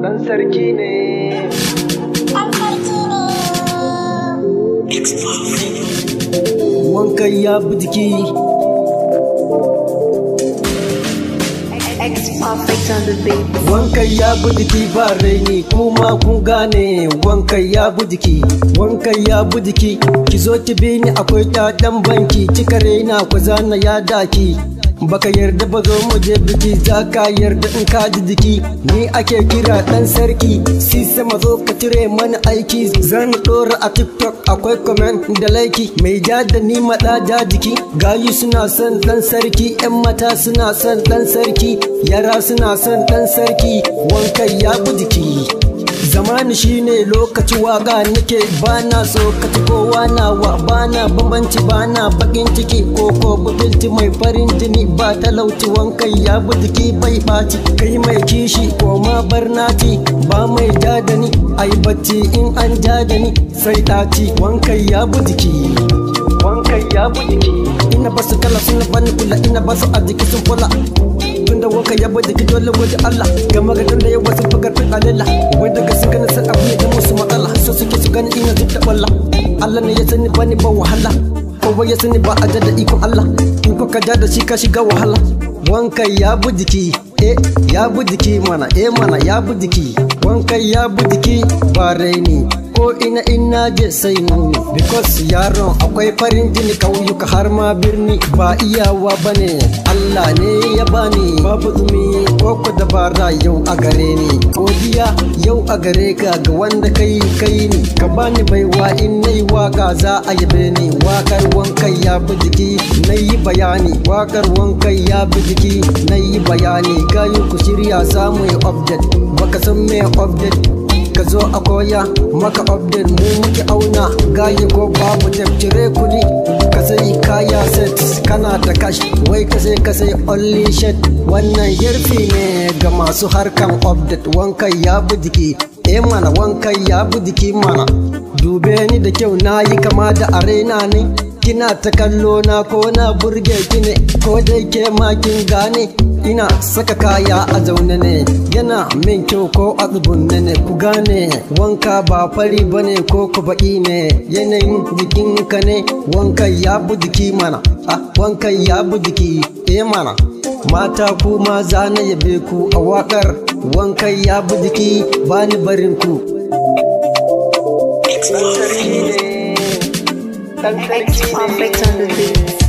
Dan sarki ne. Wankan ya bi jiki. Wankan ya bi jiki ba raini kuma kun gane. Wankan ya bi jiki, wankan ya bi jiki. Ki zo ki bi ni akwai ɗaɗan banki. Kika raina ku zana ya daki. Baka yarda ba zo mu je biki, za ka yarda in ka ji jiki. Ni ake kira dan sarki, si sama zo ka cire mana aiki. Zan dora a TikTok akwai comment da laiki. Mai ja da ni maɗa ja jiki. Gayu suna son dan sarki, yan mata suna son dan sarki, yara suna son dan sarki. Wankan ya bi jiki. Zamani shine lokaci waka nake, bana so ka ci kowa nawa, bana bambanci, bana bakin ciki koko butulci mai farin jini ba talauci. Wankan ya bi jiki bai ɓaci, kai mai kishi ko ma barnati ba mai ja da ni. Ai bacci in an ja da ni sai ɗaci. Wankan ya bi jiki, wankan ya bi jiki. Ina basu kala suna bani kula, ina basu a jiki sun kula. Tunda wankan ya bi jiki dole waje Allah, gama gadon da yawa sun fi karfin alila. Wai daga sun gani sai abu ya zama su matsala, so suke su gani ina zub da balla. Allah ne ya sani bani ba wahala, kowa ya sani ba a da ikon Allah. In ko ka ja da shi ka shiga wahala. Wankan ya bi jiki, ya bi jiki mana, mana ya bi jiki. Wankan ya bi jiki ba raini, ko ina je sai nuni. Because yaron akwai farin jini kauyuka har ma birni, ba iyawa bane Allah ne ya bani. Babu tsumi ko dabara yau a gare ni, godiya yau a gare ka ga wanda kai ni. Ka bani baiwa in nayi waka za a yabe ni. Wakar wankan ya bi jiki nayi bayani, wakar wankan ya bi jiki nayi bayani. Gayu ku shirya samu update, baka san me update ka zo a koya maka update. Mu muke auna gaye ko babu cire kudi ka sai kaya set. Kana da cash wai ka sai only shit. Wannan yarfi ne ga masu harkan update. Wankan ya bi jiki, mana wankan ya bi jiki mana. Dube ni da kyau nayi kama da arena ne, kina ta kallo na ko na burge ki ne, ko dai ke ma kin gane. Ina saka kaya a zaune ne, yana min kyau ko a tsubunne ne. Ku gane wanka ba fari bane ko ku baki ne, yanayin jikinka ne. Wankan ya bi jiki mana, wankan ya bi jiki, mana. Mata ku ma za na yabe ku a wakar wankan ya bi jiki, bani barin ku. Dan sarki ne, dan sarki ne.